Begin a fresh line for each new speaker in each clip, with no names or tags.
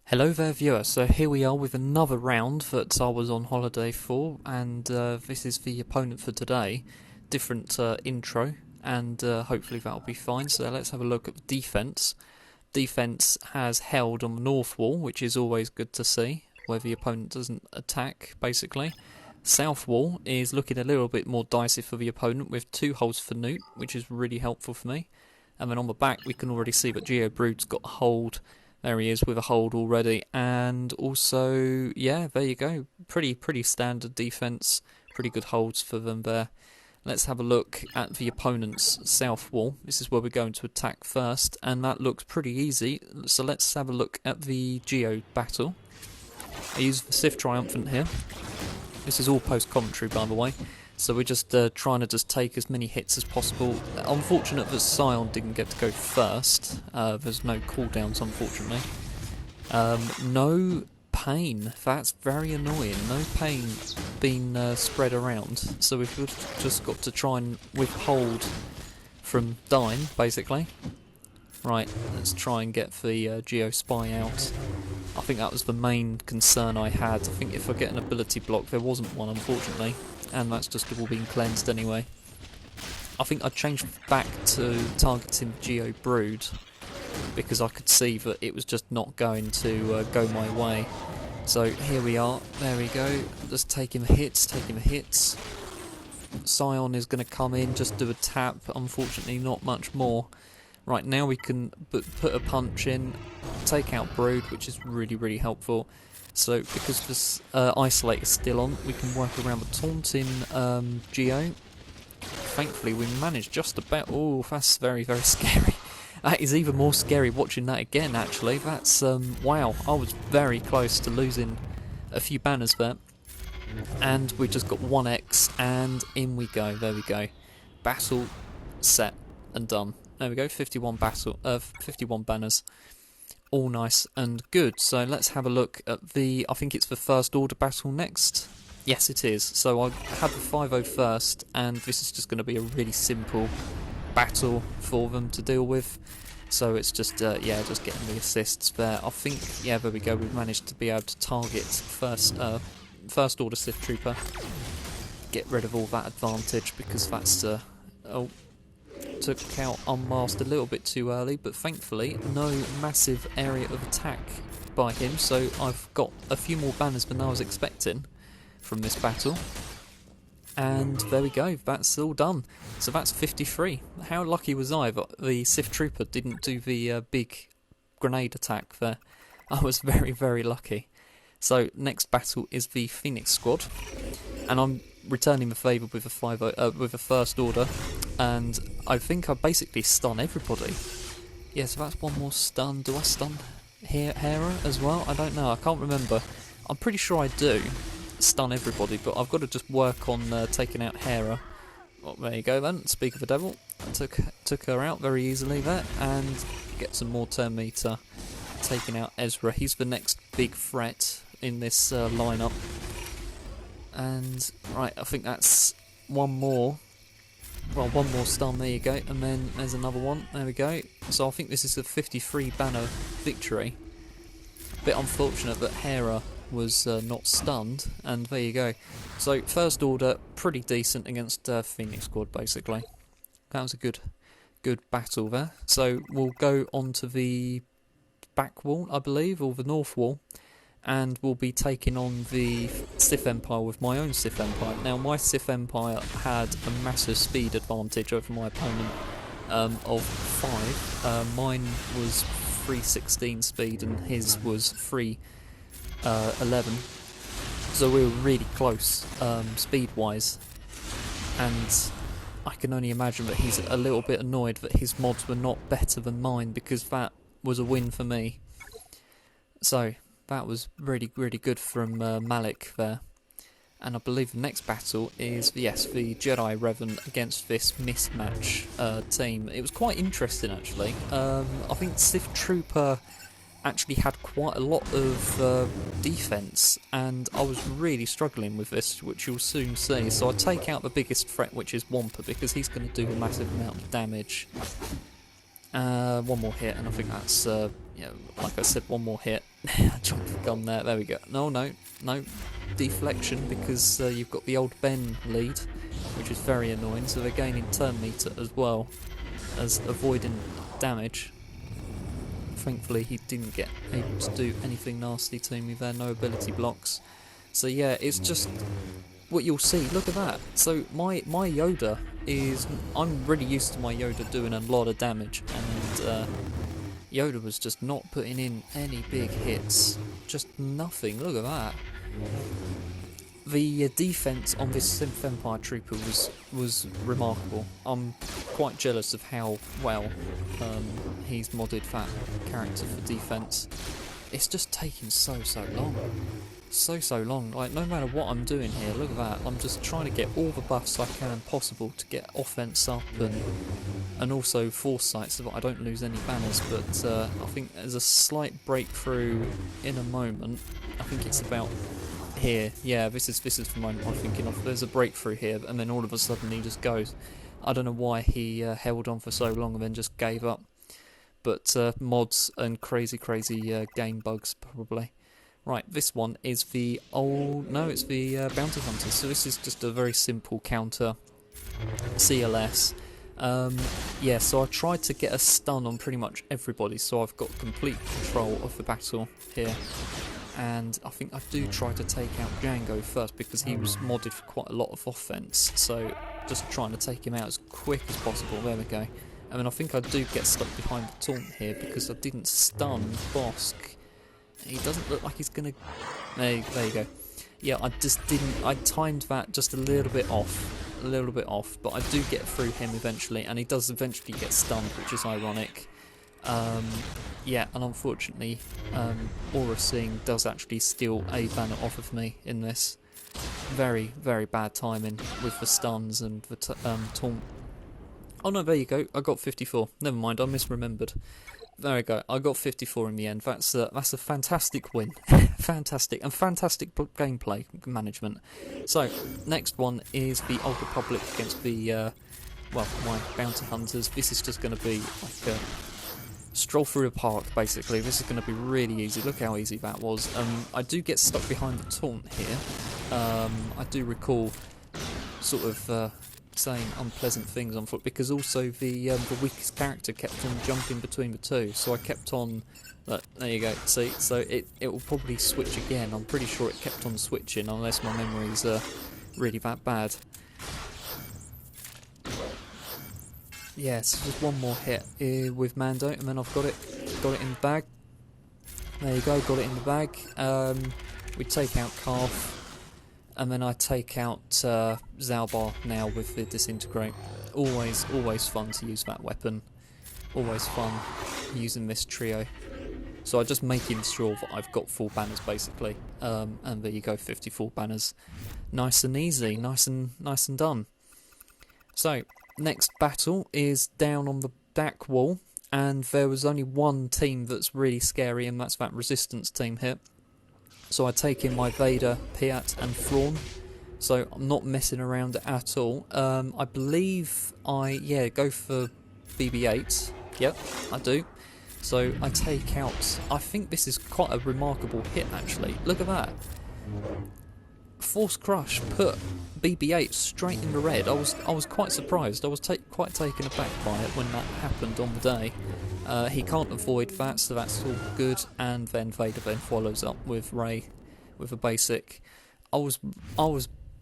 Hello there viewer, so here we are with another round that I was on holiday for, and this is the opponent for today. Different intro, and hopefully that'll be fine. So let's have a look at defense. Defense has held on the north wall, which is always good to see, where the opponent doesn't attack, basically. South wall is looking a little bit more dicey for the opponent, with 2 holes for Newt, which is really helpful for me. And then on the back we can already see that GeoBrood's got a hold. There he is with a hold already, and also, yeah, there you go. Pretty standard defense, pretty good holds for them there. Let's have a look at the opponent's south wall. This is where we're going to attack first, and that looks pretty easy. So let's have a look at the Geo battle. I use the Sith Triumphant here. This is all post-commentary, by the way. So we're just trying to just take as many hits as possible. Unfortunate that Scion didn't get to go first. There's no cooldowns, unfortunately. No pain. That's very annoying. No pain being spread around. So we've just got to try and withhold from dying, basically. Right, let's try and get the Geo Spy out. I think that was the main concern I had. I think if I get an ability block, there wasn't one, unfortunately. And that's just all been cleansed anyway. I think I changed back to targeting GeoBrood because I could see that it was just not going to go my way. So here we are, there we go, just taking the hits. Scion is going to come in, just do a tap, unfortunately not much more. Right, now we can put a punch in, take out Brood, which is really helpful. So because this Isolate is still on, we can work around the taunting Geo. Thankfully we managed just about... Oh, that's very scary. That is even more scary watching that again, actually. That's, wow, I was very close to losing a few banners there. And we just got 1x, and in we go, there we go. Battle, set, and done. There we go, 51 banners. All nice and good. So let's have a look at the... I think it's the first order battle next. Yes, it is. So I had the 5-0 first, and this is just going to be a really simple battle for them to deal with. So it's just, yeah, just getting the assists there. I think, yeah, there we go. We've managed to be able to target first order Sith Trooper. Get rid of all that advantage because that's... oh. Took out Unmasked a little bit too early, but thankfully no massive area of attack by him, so I've got a few more banners than I was expecting from this battle. And there we go, that's all done. So that's 53. How lucky was I that the Sith Trooper didn't do the big grenade attack there? I was very lucky. So next battle is the Phoenix Squad, and I'm returning the favour with a first order, and I think I basically stun everybody. Yeah, so that's one more stun. Do I stun Hera as well? I don't know, I can't remember. I'm pretty sure I do stun everybody, but I've got to just work on taking out Hera. Well, there you go then, speak of the devil. I took her out very easily there, and get some more turn meter. Taking out Ezra, he's the next big threat in this lineup. And right, I think that's one more. Well, one more stun, there you go, and then there's another one, there we go. So I think this is a 53 banner victory. Bit unfortunate that Hera was not stunned, and there you go. So first order, pretty decent against Phoenix Squad, basically. That was a good battle there. So we'll go on to the back wall, I believe, or the north wall, and we'll be taking on the Sith Empire with my own Sith Empire. Now, my Sith Empire had a massive speed advantage over my opponent of 5. Mine was 316 speed and his was 311. So we were really close speed-wise. And I can only imagine that he's a little bit annoyed that his mods were not better than mine, because that was a win for me. So that was really, really good from Malik there. And I believe the next battle is, yes, the Jedi Revan against this mismatch team. It was quite interesting, actually. I think Sith Trooper actually had quite a lot of defense, and I was really struggling with this, which you'll soon see. So I take out the biggest threat, which is Wampa, because he's going to do a massive amount of damage. One more hit, and I think that's, like I said, one more hit. I dropped the gun there. There we go. No deflection, because you've got the old Ben lead, which is very annoying. So they're gaining turn meter as well as avoiding damage. Thankfully, he didn't get able to do anything nasty to me there. No ability blocks. So yeah, it's just what you'll see. Look at that. So my Yoda is, I'm really used to my Yoda doing a lot of damage, and Yoda was just not putting in any big hits. Just nothing. Look at that. The defense on this Synth Empire Trooper was remarkable. I'm quite jealous of how well he's modded that character for defense. It's just taking so long. So long. Like, no matter what I'm doing here, look at that. I'm just trying to get all the buffs I can possible to get offense up, and also foresight so that I don't lose any banners. But I think there's a slight breakthrough in a moment. I think it's about here. Yeah, this is the moment I'm thinking of. There's a breakthrough here, and then all of a sudden he just goes. I don't know why he held on for so long and then just gave up. But mods and crazy game bugs probably. Right, this one is the it's the Bounty Hunters. So this is just a very simple counter CLS. Yeah, so I tried to get a stun on pretty much everybody, so I've got complete control of the battle here. And I think I do try to take out Django first, because he was modded for quite a lot of offense. So just trying to take him out as quick as possible. There we go. And then I think I do get stuck behind the taunt here because I didn't stun Bosk. He doesn't look like he's gonna. There you go. Yeah, I just didn't. I timed that just a little bit off, but I do get through him eventually, and he does eventually get stunned, which is ironic. Yeah, and unfortunately, Aura Seeing does actually steal a banner off of me in this. Very bad timing with the stuns and the taunt. Oh no, there you go. I got 54. Never mind, I misremembered. There we go. I got 54 in the end. That's a fantastic win. Fantastic gameplay management. So next one is the Old Republic against the my Bounty Hunters. This is just going to be like a stroll through a park, basically. This is going to be really easy. Look how easy that was. I do get stuck behind the taunt here. I do recall sort of saying unpleasant things on foot, because also the weakest character kept on jumping between the two, so I kept on. There you go. See, so it will probably switch again. I'm pretty sure it kept on switching, unless my memory's really that bad. Yeah, so just one more hit with Mando, and then I've got it in the bag. There you go, got it in the bag. We take out Calf. And then I take out Zalbar now with the Disintegrate. Always fun to use that weapon. Always fun using this trio. So I'm just making sure that I've got full banners, basically. And there you go, 54 banners. Nice and easy, nice and done. So next battle is down on the DAC wall, and there was only one team that's really scary, and that's that Resistance team here. So I take in my Vader, Piat and Thrawn, so I'm not messing around at all. I believe I go for BB-8, yep, I do. So I take out, I think this is quite a remarkable hit actually, look at that. Force Crush put BB-8 straight in the red. I was quite surprised, I was quite taken aback by it when that happened on the day. He can't avoid that, so that's all good. And then Vader then follows up with Rey with a basic. I was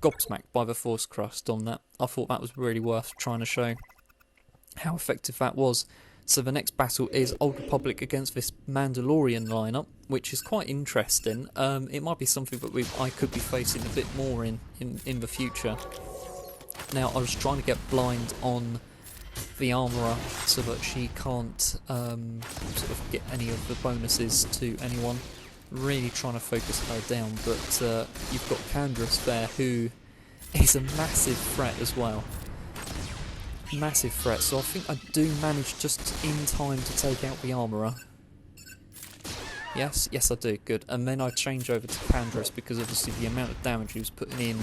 gobsmacked by the Force Crust on that. I thought that was really worth trying to show how effective that was. So the next battle is Old Republic against this Mandalorian lineup, which is quite interesting. It might be something that I could be facing a bit more in the future. Now, I was trying to get blind on the armourer so that she can't sort of get any of the bonuses to anyone. Really trying to focus her down, but you've got Candrass there, who is a massive threat as well. Massive threat, so I think I do manage just in time to take out the armourer. Yes, I do, good. And then I change over to Candrass because obviously the amount of damage he was putting in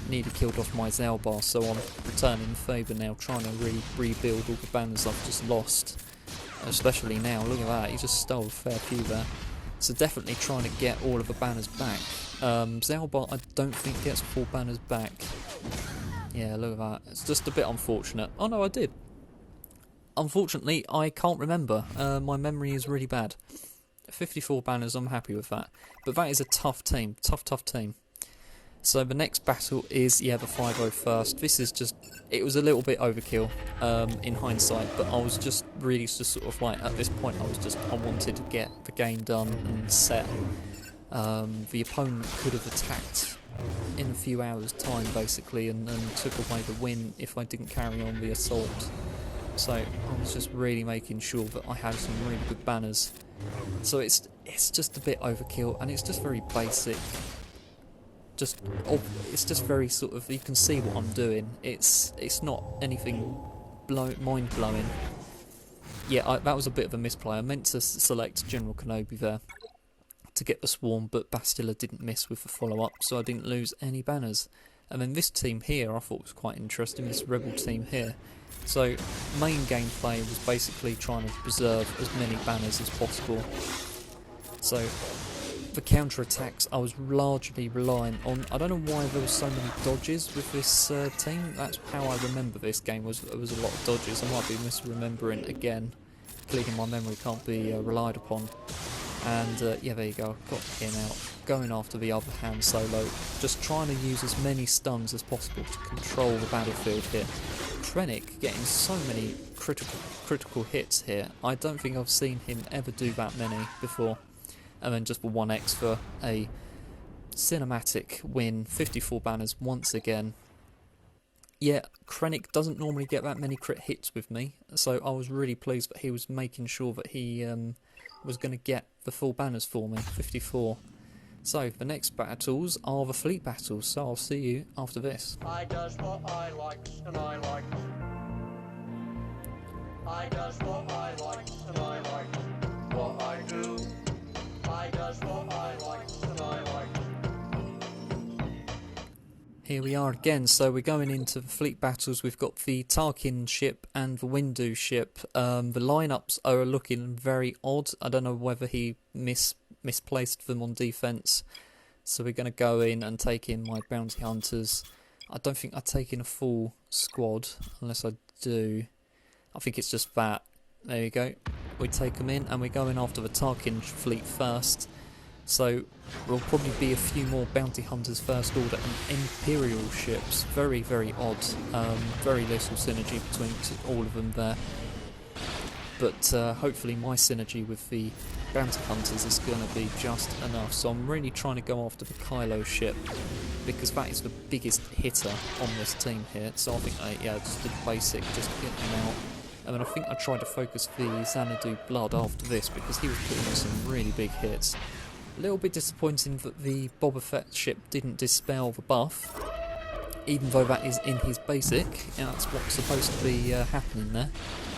nearly killed off my Zalbar, so I'm returning favour now, trying to really rebuild all the banners I've just lost. Especially now, look at that, he just stole a fair few there. So definitely trying to get all of the banners back. Zalbar I don't think gets 4 banners back. Yeah, look at that, it's just a bit unfortunate. Oh no, I did. Unfortunately, I can't remember, my memory is really bad. 54 banners, I'm happy with that. But that is a tough team, tough team. So the next battle is, yeah, the 5-0 first. This is just, it was a little bit overkill in hindsight, but I was just really just sort of like, at this point I wanted to get the game done and set. The opponent could have attacked in a few hours time basically and took away the win if I didn't carry on the assault. So I was just really making sure that I had some really good banners. So it's just a bit overkill, and it's just very basic. It's just very sort of, you can see what I'm doing. It's not anything mind blowing. Yeah, that was a bit of a misplay. I meant to select General Kenobi there to get the swarm, but Bastila didn't miss with the follow up, so I didn't lose any banners. And then this team here I thought was quite interesting. This rebel team here. So, main gameplay was basically trying to preserve as many banners as possible. So, the counter-attacks I was largely relying on. I don't know why there was so many dodges with this team. That's how I remember this game, there was a lot of dodges. I might be misremembering again. Clearly my memory can't be relied upon. And yeah, there you go, got him out. Going after the other Han Solo, just trying to use as many stuns as possible to control the battlefield here. Krennic getting so many critical hits here. I don't think I've seen him ever do that many before. And then just the 1x for a cinematic win, 54 banners once again. Yeah, Krennic doesn't normally get that many crit hits with me, so I was really pleased that he was making sure that he was going to get the full banners for me, 54. So, the next battles are the fleet battles, so I'll see you after this.
I does what I likes and I likes. I does what I likes and I likes. What I do. I does what I likes and I likes.
Here we are again, so we're going into the fleet battles. We've got the Tarkin ship and the Windu ship. The lineups are looking very odd. I don't know whether he misplaced them on defense. So we're going to go in and take in my bounty hunters. I don't think I take in a full squad, unless I do. I think it's just that. There you go. We take them in, and we're going after the Tarkin fleet first. So there'll probably be a few more bounty hunters first order and Imperial ships. Very, very odd. Very little synergy between all of them there. But hopefully my synergy with the bounty hunters is going to be just enough. So I'm really trying to go after the Kylo ship, because that is the biggest hitter on this team here. So I think, yeah, just the basic, just get him out. And then I think I tried to focus the Xanadu Blood after this, because he was putting in some really big hits. A little bit disappointing that the Boba Fett ship didn't dispel the buff, even though that is in his basic. You know, that's what's supposed to be happening there.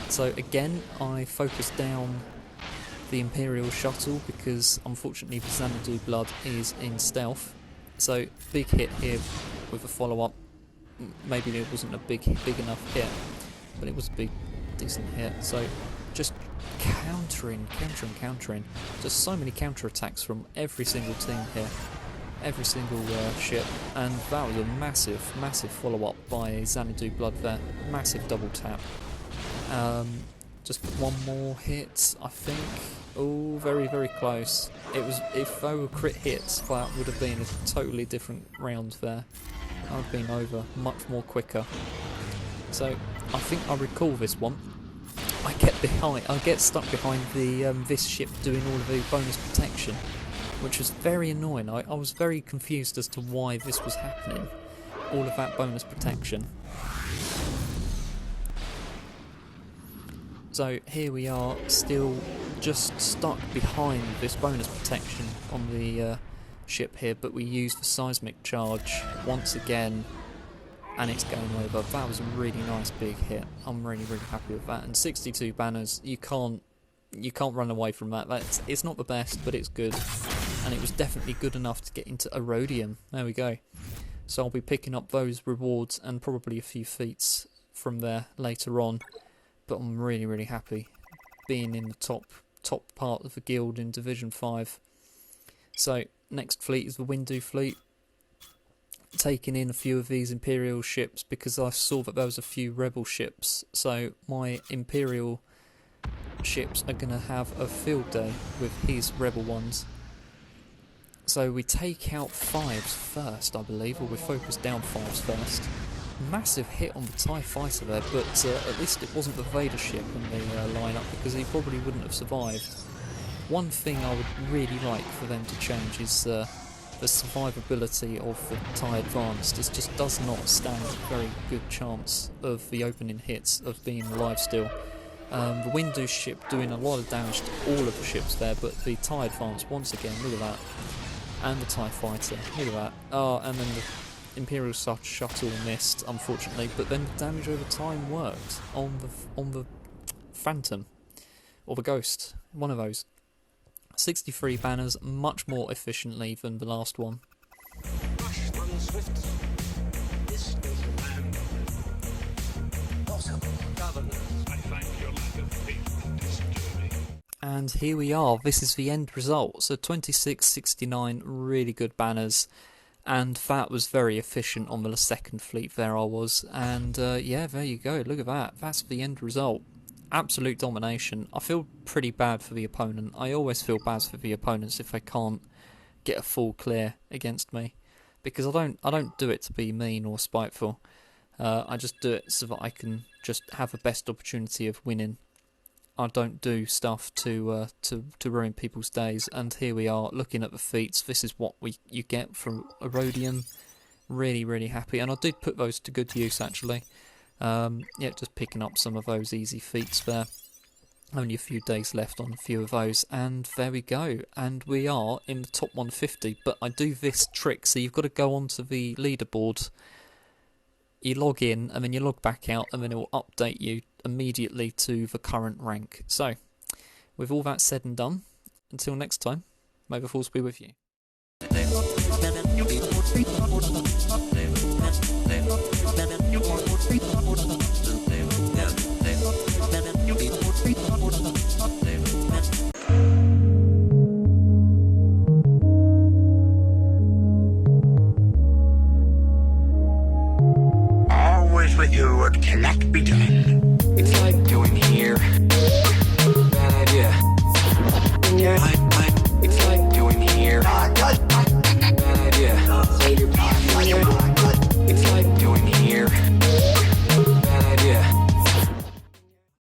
So again, I focused down the Imperial shuttle because unfortunately the Xanadu Blood is in stealth. So big hit here with a follow-up. Maybe it wasn't a big enough hit, but it was a big, decent hit. So just countering. Just so many counter-attacks from every single team here. Every single ship. And that was a massive follow-up by Xanadu Blood there. Massive double tap. Just one more hit, I think. Oh, very, very close. It was, if they were crit hits, that would have been a totally different round there. I would have been over much more quicker. So, I think I recall this one. I get stuck behind the this ship doing all of the bonus protection, which was very annoying. I was very confused as to why this was happening. all of that bonus protection. So here we are, still just stuck behind this bonus protection on the ship here, but we used the seismic charge once again, and it's going over. That was a really nice big hit. I'm really happy with that. And 62 banners, you can't run away from that. It's not the best, but it's good, and it was definitely good enough to get into Erodium. There we go. So I'll be picking up those rewards and probably a few feats from there later on. But I'm really happy being in the top part of the guild in Division 5. So next fleet is the Windu Fleet. Taking in a few of these Imperial ships because I saw that there was a few Rebel ships. So my Imperial ships are going to have a field day with his Rebel ones. So we take out 5s first, I believe, or we focus down 5s first. Massive hit on the TIE fighter there, but at least it wasn't the Vader ship in the lineup because he probably wouldn't have survived. One thing I would really like for them to change is the survivability of the TIE Advanced. It just does not stand a very good chance of the opening hits of being alive still. The Windu ship doing a lot of damage to all of the ships there, but the TIE Advanced once again, look at that. And the TIE fighter, look at that. Oh, and then the Imperial shuttle missed, unfortunately, but then the damage over time worked on the Phantom or the Ghost, one of those. 63 banners, much more efficiently than the last one. And here we are, this is the end result. So 2669, really good banners. And that was very efficient on the second fleet there I was. And yeah, there you go, look at that. That's the end result. Absolute domination. I feel pretty bad for the opponent. I always feel bad for the opponents if they can't get a full clear against me. Because I don't do it to be mean or spiteful. I just do it so that I can just have the best opportunity of winning. I don't do stuff to ruin people's days, and here we are looking at the feats. This is what you get from Erodium. Really happy, and I did put those to good use actually. Yeah, just picking up some of those easy feats there. Only a few days left on a few of those, and there we go. And we are in the top 150. But I do this trick, so you've got to go onto the leaderboard. You log in, and then you log back out, and then it will update you immediately to the current rank. So, with all that said and done, until next time, may the force be with you.
Always with you, it cannot be